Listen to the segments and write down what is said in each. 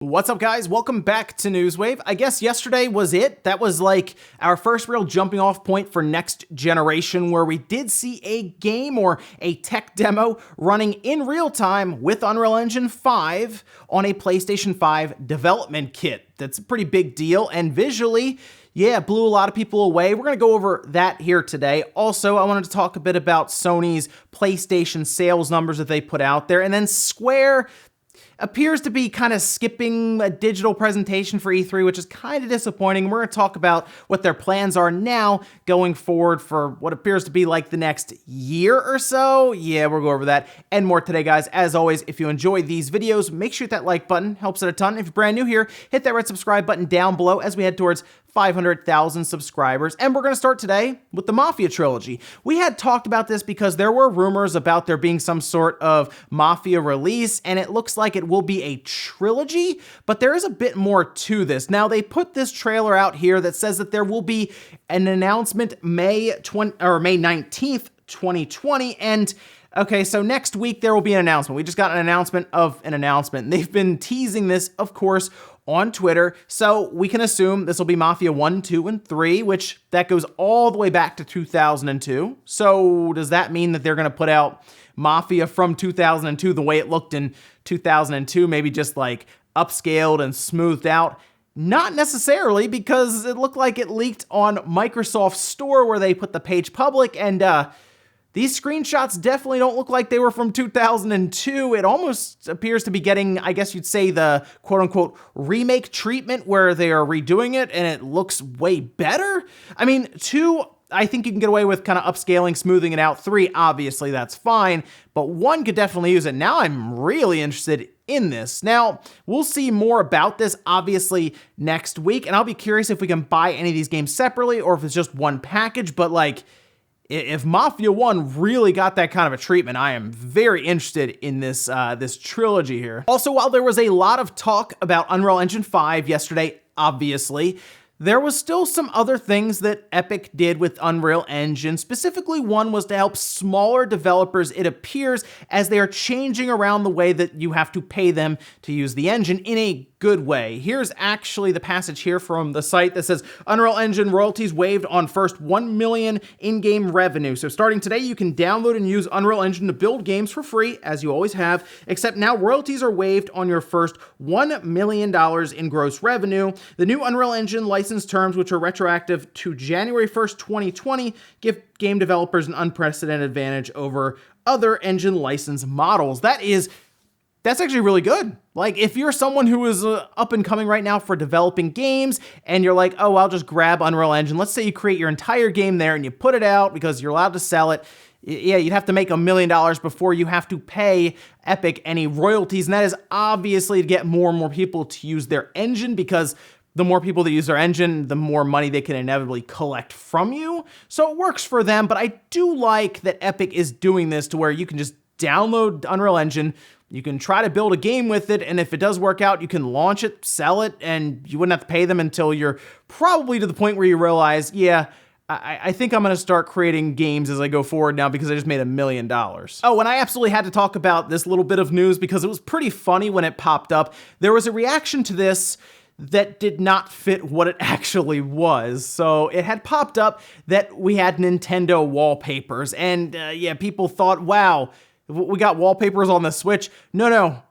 What's up, guys? Welcome back to Newswave. I guess yesterday was it. That was like our first real jumping off point for next generation, where we did see a game or a tech demo running in real time with Unreal Engine 5 on a PlayStation 5 development kit. That's a pretty big deal, and visually, yeah, blew a lot of people away. We're going to go over that here today. Also, I wanted to talk a bit about Sony's PlayStation sales numbers that they put out there, and then Square appears to be kind of skipping a digital presentation for E3, which is kind of disappointing. We're going to talk about what their plans are now going forward for what appears to be like the next year or so. Yeah, we'll go over that and more today, guys. As always, if you enjoy these videos, make sure you hit that like button. Helps it a ton. If you're brand new here, hit that red subscribe button down below as we head towards 500,000 subscribers. And we're going to start today with the Mafia trilogy. We had talked about this because there were rumors about there being some sort of Mafia release, and it looks like it will be a trilogy, but there is a bit more to this. Now, they put this trailer out here that says that there will be an announcement May 19th, 2020, and okay, so next week there will be an announcement. We just got an announcement of an announcement. They've been teasing this, of course, on Twitter, so we can assume this will be Mafia 1, 2, and 3, which that goes all the way back to 2002. So does that mean that they're going to put out Mafia from 2002 the way it looked in 2002, maybe just like upscaled and smoothed out? Not necessarily, because it looked like it leaked on Microsoft's store where they put the page public, and these screenshots definitely don't look like they were from 2002. It almost appears to be getting, I guess you'd say, the quote-unquote remake treatment where they are redoing it and it looks way better. I mean, 2, I think you can get away with kind of upscaling, smoothing it out. 3, obviously, that's fine, but 1 could definitely use it. Now I'm really interested in this. Now, we'll see more about this, obviously, next week, and I'll be curious if we can buy any of these games separately or if it's just one package, but like, if Mafia 1 really got that kind of a treatment, I am very interested in this this trilogy here. Also, while there was a lot of talk about Unreal Engine 5 yesterday, obviously, there was still some other things that Epic did with Unreal Engine. Specifically, one was to help smaller developers, it appears, as they are changing around the way that you have to pay them to use the engine in a good way. Here's actually the passage here from the site that says, Unreal Engine royalties waived on first 1 million in-game revenue. So starting today, you can download and use Unreal Engine to build games for free, as you always have, except now royalties are waived on your first $1 million in gross revenue. The new Unreal Engine license terms, which are retroactive to January 1st, 2020, give game developers an unprecedented advantage over other engine license models. That's actually really good. Like, if you're someone who is up and coming right now for developing games, and you're like, oh, I'll just grab Unreal Engine. Let's say you create your entire game there and you put it out because you're allowed to sell it. Yeah, you'd have to make $1 million before you have to pay Epic any royalties. And that is obviously to get more and more people to use their engine, because the more people that use their engine, the more money they can inevitably collect from you. So it works for them, but I do like that Epic is doing this to where you can just download Unreal Engine, you can try to build a game with it, and if it does work out, you can launch it, sell it, and you wouldn't have to pay them until you're probably to the point where you realize, yeah, I think I'm going to start creating games as I go forward now because I just made $1 million. Oh, and I absolutely had to talk about this little bit of news because it was pretty funny when it popped up. There was a reaction to this that did not fit what it actually was. So it had popped up that we had Nintendo wallpapers, and yeah, people thought, wow, we got wallpapers on the Switch. No.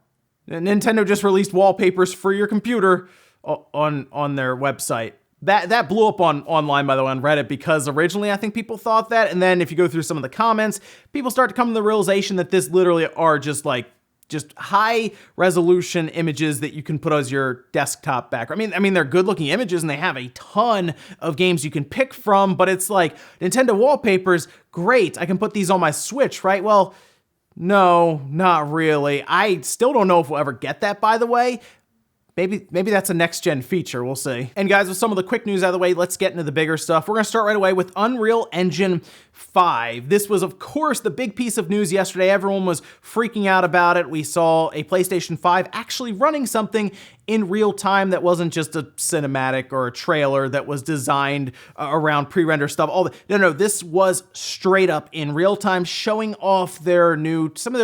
Nintendo just released wallpapers for your computer on their website. That blew up online, by the way, on Reddit, because originally I think people thought that, and then if you go through some of the comments, people start to come to the realization that this literally are just high resolution images that you can put as your desktop background. I mean, they're good looking images and they have a ton of games you can pick from, but it's like, Nintendo wallpapers, great, I can put these on my Switch, right? Well, no, not really. I still don't know if we'll ever get that, by the way. Maybe that's a next-gen feature, we'll see. And guys, with some of the quick news out of the way, let's get into the bigger stuff. We're gonna start right away with Unreal Engine 5. This was, of course, the big piece of news yesterday. Everyone was freaking out about it. We saw a PlayStation 5 actually running something in real time that wasn't just a cinematic or a trailer that was designed around pre-render stuff. No, this was straight up in real time, showing off some of their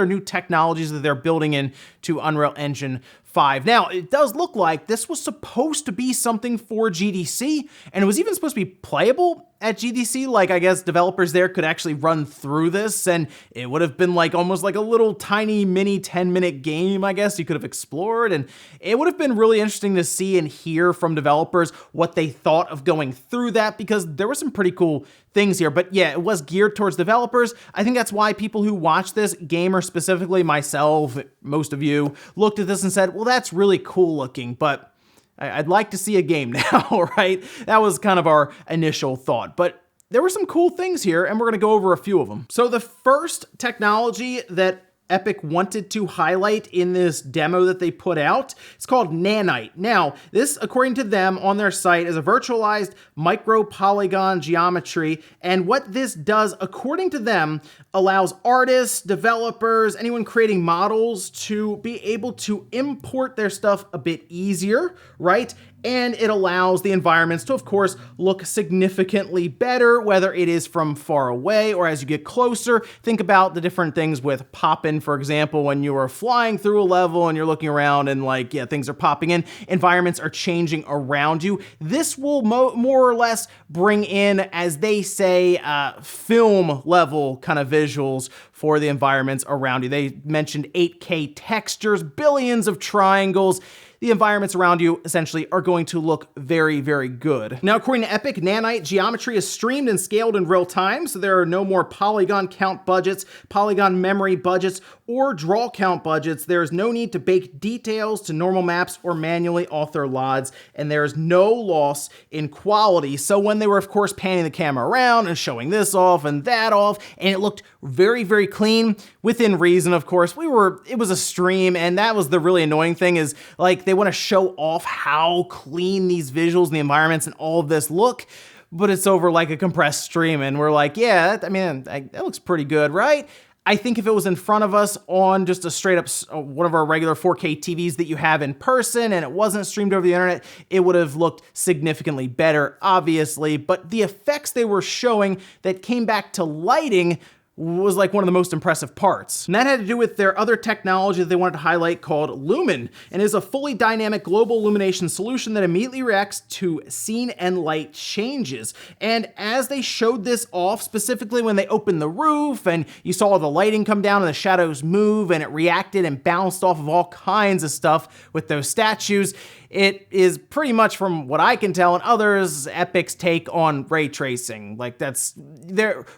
new technologies that they're building into Unreal Engine 5. Now, it does look like this was supposed to be something for GDC, and it was even supposed to be playable at GDC. Like, I guess developers there could actually run through this, and it would have been like almost like a little tiny mini 10-minute game, I guess you could have explored, and it would have been really interesting to see and hear from developers what they thought of going through that, because there were some pretty cool things here. But yeah, it was geared towards developers. I think that's why people who watch this, gamers specifically, myself, most of you, looked at this and said, well, that's really cool looking, but I'd like to see a game now, right? That was kind of our initial thought. But there were some cool things here, and we're going to go over a few of them. So the first technology that Epic wanted to highlight in this demo that they put out, it's called Nanite. Now, this, according to them on their site, is a virtualized micro polygon geometry, and what this does, according to them, allows artists, developers, anyone creating models to be able to import their stuff a bit easier, right? And it allows the environments to, of course, look significantly better, whether it is from far away or as you get closer. Think about the different things with pop-in, for example, when you are flying through a level and you're looking around and like, yeah, things are popping in, environments are changing around you. This will more or less bring in, as they say, film level kind of visuals for the environments around you. They mentioned 8K textures, billions of triangles. The environments around you essentially are going to look very, very good. Now, according to Epic, Nanite geometry is streamed and scaled in real time, so there are no more polygon count budgets, polygon memory budgets, or draw count budgets. There is no need to bake details to normal maps or manually author LODs, and there is no loss in quality. So when they were, of course, panning the camera around and showing this off and that off, and it looked very, very clean, within reason, of course. It was a stream, and that was the really annoying thing, is like they want to show off how clean these visuals and the environments and all of this look, but it's over like a compressed stream, and we're like, yeah, I mean, that looks pretty good, right? I think if it was in front of us on just a straight up one of our regular 4K TVs that you have in person and it wasn't streamed over the internet, it would have looked significantly better, obviously. But the effects they were showing that came back to lighting was like one of the most impressive parts. And that had to do with their other technology that they wanted to highlight called Lumen, and is a fully dynamic global illumination solution that immediately reacts to scene and light changes. And as they showed this off, specifically when they opened the roof and you saw the lighting come down and the shadows move and it reacted and bounced off of all kinds of stuff with those statues, it is pretty much, from what I can tell and others, Epic's take on ray tracing. Like,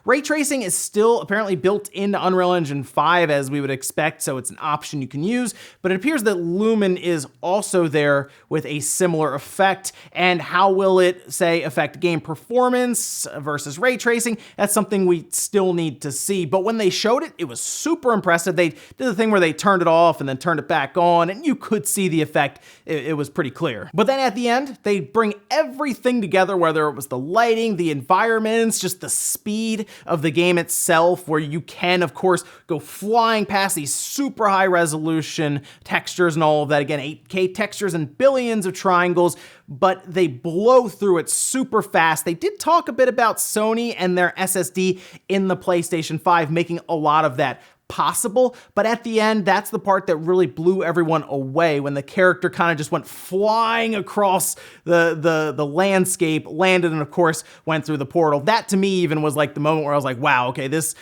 ray tracing is still apparently built into Unreal Engine 5 as we would expect, so it's an option you can use, but it appears that Lumen is also there with a similar effect. And how will it, say, affect game performance versus ray tracing? That's something we still need to see. But when they showed it, it was super impressive. They did the thing where they turned it off and then turned it back on, and you could see the effect. It was pretty clear. But then at the end, they bring everything together, whether it was the lighting, the environments, just the speed of the game itself, where you can, of course, go flying past these super high resolution textures and all of that. Again, 8K textures and billions of triangles, but they blow through it super fast. They did talk a bit about Sony and their SSD in the PlayStation 5, making a lot of that possible, but at the end, that's the part that really blew everyone away, when the character kind of just went flying across the landscape, landed, and of course went through the portal. That to me even was like the moment where I was like, wow, okay, this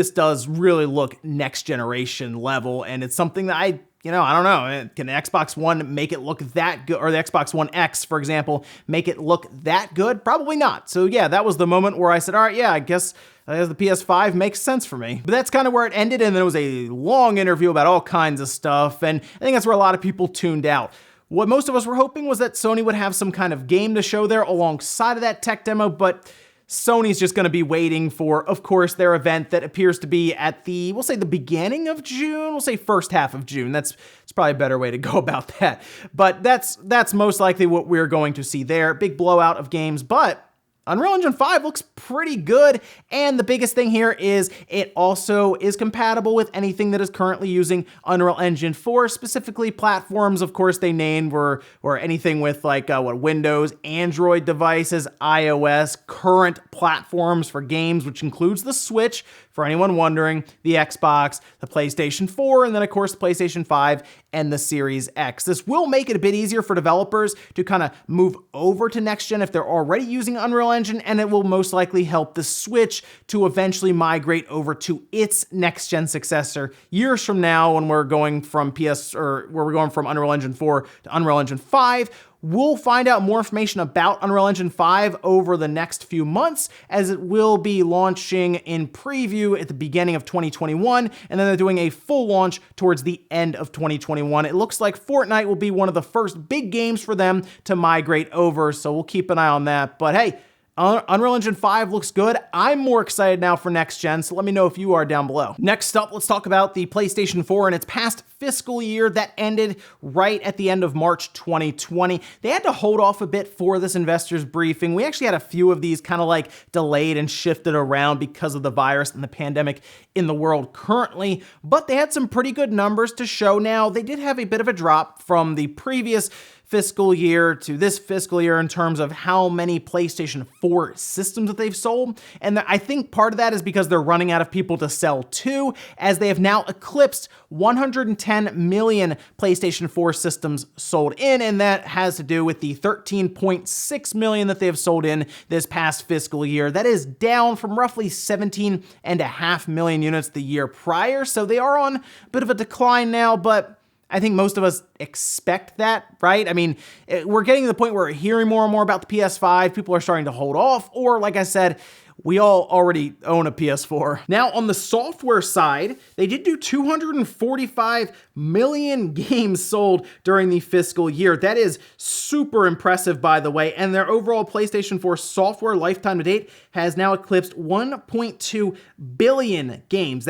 does really look next generation level, and it's something that I don't know. Can an Xbox One make it look that good? Or the Xbox One X, for example, make it look that good? Probably not. So yeah, that was the moment where I said, all right, yeah, I guess the PS5 makes sense for me. But that's kind of where it ended, and then it was a long interview about all kinds of stuff, and I think that's where a lot of people tuned out. What most of us were hoping was that Sony would have some kind of game to show there alongside of that tech demo, but Sony's just going to be waiting for, of course, their event that appears to be at we'll say the beginning of June, we'll say first half of June. It's probably a better way to go about that. But that's most likely what we're going to see there. Big blowout of games, but Unreal Engine 5 looks pretty good, and the biggest thing here is it also is compatible with anything that is currently using Unreal Engine 4, specifically platforms, of course, they named were anything with like Windows, Android devices, iOS, current platforms for games, which includes the Switch, for anyone wondering, the Xbox, the PlayStation 4, and then of course the PlayStation 5 and the Series X. This will make it a bit easier for developers to kind of move over to next gen if they're already using Unreal Engine, and it will most likely help the Switch to eventually migrate over to its next gen successor years from now when we're going from Unreal Engine 4 to Unreal Engine 5. We'll find out more information about Unreal Engine 5 over the next few months, as it will be launching in preview at the beginning of 2021, and then they're doing a full launch towards the end of 2021. It looks like Fortnite will be one of the first big games for them to migrate over, so we'll keep an eye on that. But hey, Unreal Engine 5 looks good. I'm more excited now for next gen, so let me know if you are down below. Next up, let's talk about the PlayStation 4 and its past fiscal year that ended right at the end of March 2020. They had to hold off a bit for this investors briefing. We actually had a few of these kind of like delayed and shifted around because of the virus and the pandemic in the world currently, but they had some pretty good numbers to show now. They did have a bit of a drop from the previous fiscal year to this fiscal year in terms of how many PlayStation 4 systems that they've sold. And I think part of that is because they're running out of people to sell to, as they have now eclipsed 110 million PlayStation 4 systems sold in, and that has to do with the 13.6 million that they have sold in this past fiscal year. That is down from roughly 17.5 million units the year prior, so they are on a bit of a decline now, but I think most of us expect that, right? I mean, we're getting to the point where we're hearing more and more about the PS5. People are starting to hold off, or like I said, we all already own a PS4. Now, on the software side, they did do 245 million games sold during the fiscal year. That is super impressive, by the way, and their overall PlayStation 4 software lifetime to date has now eclipsed 1.2 billion games.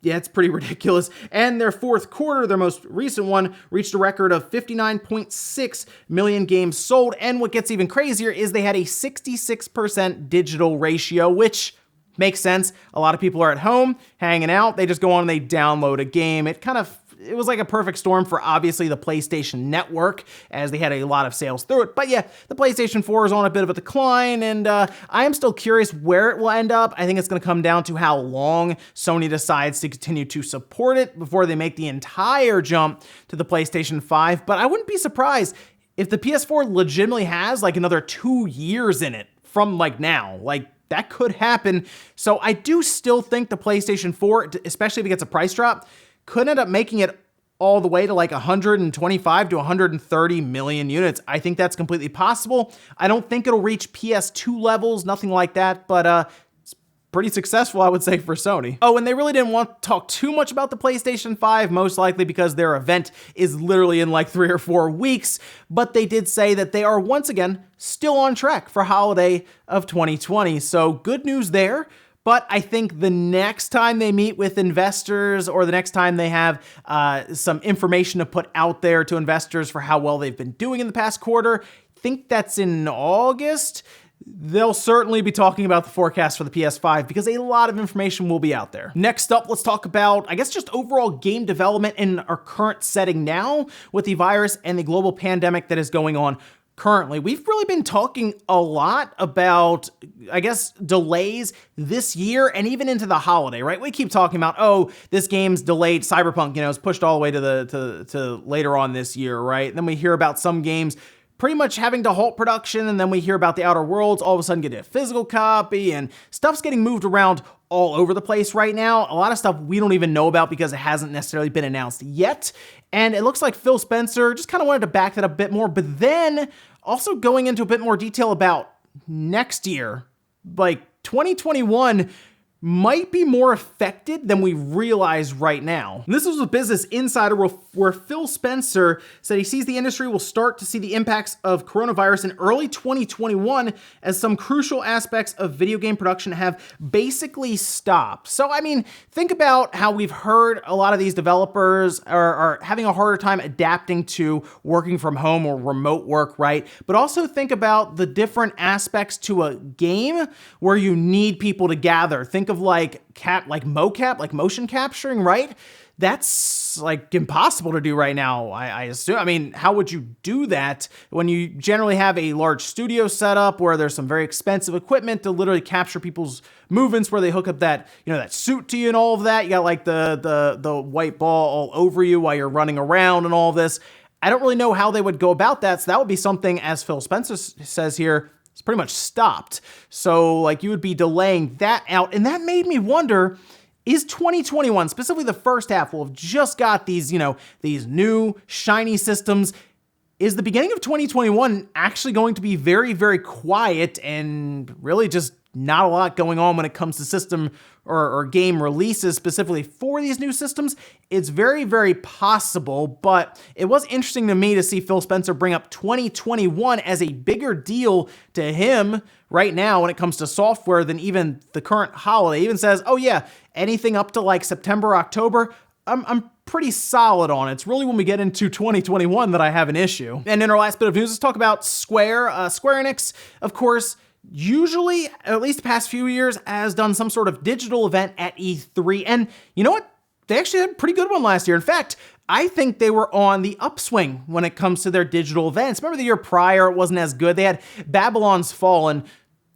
It's pretty ridiculous. And their fourth quarter, their most recent one, reached a record of 59.6 million games sold. And what gets even crazier is they had a 66% digital ratio, which makes sense. A lot of people are at home hanging out. They just go on and they download a game. It was like a perfect storm for obviously the PlayStation Network, as they had a lot of sales through it. But yeah, the PlayStation 4 is on a bit of a decline, and I am still curious where it will end up. I think it's going to come down to how long Sony decides to continue to support it before they make the entire jump to the PlayStation 5. But I wouldn't be surprised if the PS4 legitimately has like another 2 years in it from like now. Like, that could happen. So I do still think the PlayStation 4, especially if it gets a price drop, could end up making it all the way to like 125 to 130 million units. I think that's completely possible. I don't think it'll reach PS2 levels, nothing like that, but it's pretty successful, I would say, for Sony. Oh, and they really didn't want to talk too much about the PlayStation 5, most likely because their event is literally in like 3 or 4 weeks, but they did say that they are once again still on track for holiday of 2020. So good news there. But I think the next time they meet with investors, or the next time they have some information to put out there to investors for how well they've been doing in the past quarter, I think that's in August, they'll certainly be talking about the forecast for the PS5 because a lot of information will be out there. Next up, let's talk about, I guess, just overall game development in our current setting now with the virus and the global pandemic that is going on currently. We've really been talking a lot about, I guess, delays this year and even into the holiday, right? We keep talking about, oh, this game's delayed. Cyberpunk, it's pushed all the way to later on this year, right? And then we hear about some games pretty much having to halt production, and then we hear about the Outer Worlds all of a sudden getting a physical copy, and stuff's getting moved around all over the place right now. A lot of stuff we don't even know about because it hasn't necessarily been announced yet. And it looks like Phil Spencer just kind of wanted to back that up a bit more, but then also going into a bit more detail about next year, like 2021 might be more affected than we realize right now. And this was a Business Insider where Phil Spencer said he sees the industry will start to see the impacts of coronavirus in early 2021 as some crucial aspects of video game production have basically stopped. So, I mean, think about how we've heard a lot of these developers are having a harder time adapting to working from home or remote work, right? But also think about the different aspects to a game where you need people to gather. Think of like mocap, like motion capturing, right? that's like impossible to do right now, I assume. I mean, how would you do that when you generally have a large studio setup where there's some very expensive equipment to literally capture people's movements, where they hook up that, that suit to you and all of that. You got like the white ball all over you while you're running around and all of this. I don't really know how they would go about that. So that would be something, as Phil Spencer says here, it's pretty much stopped. So like you would be delaying that out. And that made me wonder, is 2021, specifically the first half, we'll have just got these, these new shiny systems. Is the beginning of 2021 actually going to be very, very quiet and really just not a lot going on when it comes to system or game releases specifically for these new systems? It's very, very possible, but it was interesting to me to see Phil Spencer bring up 2021 as a bigger deal to him right now when it comes to software than even the current holiday. He even says, oh yeah, anything up to like September, October, I'm pretty solid on it. It's really when we get into 2021 that I have an issue. And in our last bit of news, let's talk about Square. Square Enix, of course, usually, at least the past few years, has done some sort of digital event at E3. And you know what? They actually had a pretty good one last year. In fact, I think they were on the upswing when it comes to their digital events. Remember the year prior, it wasn't as good. They had Babylon's Fall, and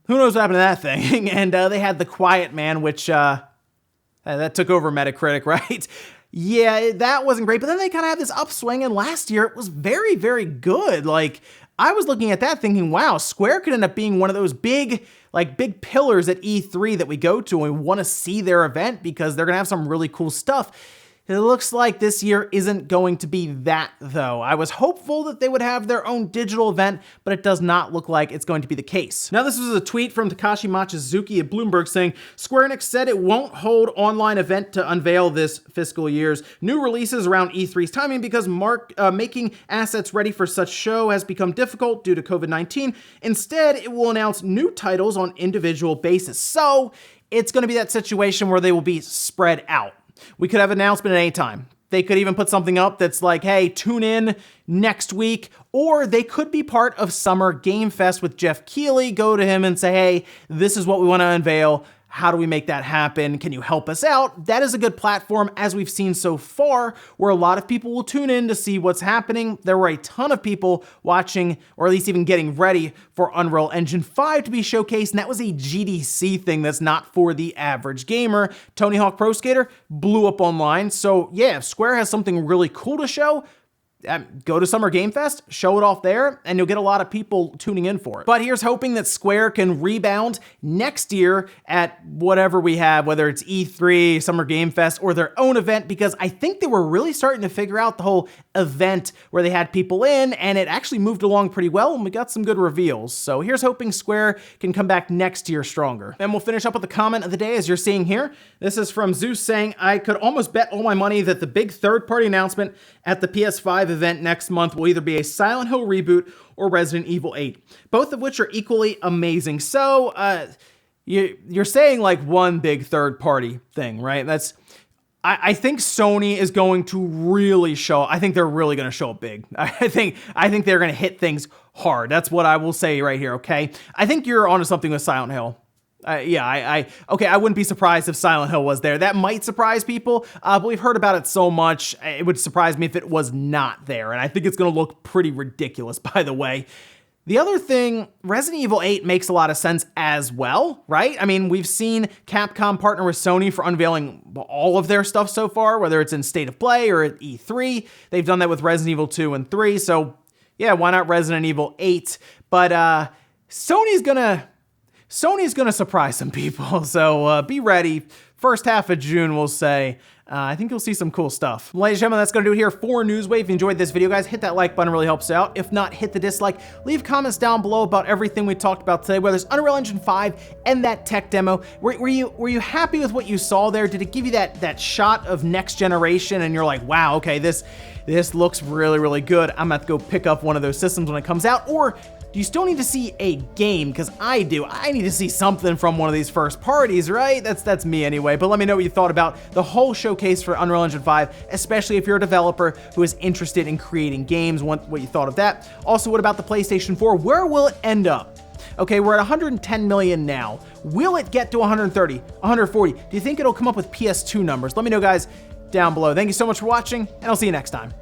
who knows what happened to that thing. And they had The Quiet Man, which that took over Metacritic, right? Yeah, that wasn't great. But then they kind of had this upswing, and last year it was very, very good. Like, I was looking at that thinking, wow, Square could end up being one of those big pillars at E3 that we go to and we want to see their event because they're going to have some really cool stuff. It looks like this year isn't going to be that, though. I was hopeful that they would have their own digital event, but it does not look like it's going to be the case. Now, this was a tweet from Takashi Machizuki at Bloomberg saying, Square Enix said it won't hold online event to unveil this fiscal year's new releases around E3's timing because making assets ready for such show has become difficult due to COVID-19. Instead, it will announce new titles on individual basis. So it's going to be that situation where they will be spread out. We could have an announcement at any time. They could even put something up that's like, hey, tune in next week. Or they could be part of Summer Game Fest with Jeff Keighley, go to him and say, hey, this is what we want to unveil. How do we make that happen? Can you help us out? That is a good platform, as we've seen so far, where a lot of people will tune in to see what's happening. There were a ton of people watching, or at least even getting ready for Unreal Engine 5 to be showcased, and that was a GDC thing that's not for the average gamer. Tony Hawk Pro Skater blew up online, so yeah, if Square has something really cool to show, go to Summer Game Fest, show it off there, and you'll get a lot of people tuning in for it. But here's hoping that Square can rebound next year at whatever we have, whether it's E3, Summer Game Fest, or their own event, because I think they were really starting to figure out the whole event where they had people in, and it actually moved along pretty well, and we got some good reveals. So here's hoping Square can come back next year stronger. And we'll finish up with the comment of the day, as you're seeing here. This is from Zeus saying, I could almost bet all my money that the big third-party announcement at the PS5 event next month will either be a Silent Hill reboot or Resident Evil 8, both of which are equally amazing. So, you're saying like one big third-party thing, right? I think Sony is going to really show. I think they're really going to show up big. I think they're going to hit things hard. That's what I will say right here. Okay, I think you're onto something with Silent Hill. Okay, I wouldn't be surprised if Silent Hill was there. That might surprise people, but we've heard about it so much, it would surprise me if it was not there, and I think it's going to look pretty ridiculous, by the way. The other thing, Resident Evil 8 makes a lot of sense as well, right? I mean, we've seen Capcom partner with Sony for unveiling all of their stuff so far, whether it's in State of Play or at E3. They've done that with Resident Evil 2 and 3, so yeah, why not Resident Evil 8? But Sony's gonna surprise some people, so be ready. First half of June, we'll say. I think you'll see some cool stuff. Ladies and gentlemen, that's going to do it here for Newswave. If you enjoyed this video, guys, hit that like button, really helps out. If not, hit the dislike. Leave comments down below about everything we talked about today, whether it's Unreal Engine 5 and that tech demo. Were you happy with what you saw there? Did it give you that shot of next generation and you're like, wow, okay, this looks really, really good. I'm gonna have to go pick up one of those systems when it comes out? Or do you still need to see a game? Because I do. I need to see something from one of these first parties, right? That's me anyway. But let me know what you thought about the whole showcase for Unreal Engine 5, especially if you're a developer who is interested in creating games, what you thought of that. Also, what about the PlayStation 4? Where will it end up? Okay, we're at 110 million now. Will it get to 130, 140? Do you think it'll come up with PS2 numbers? Let me know, guys, down below. Thank you so much for watching, and I'll see you next time.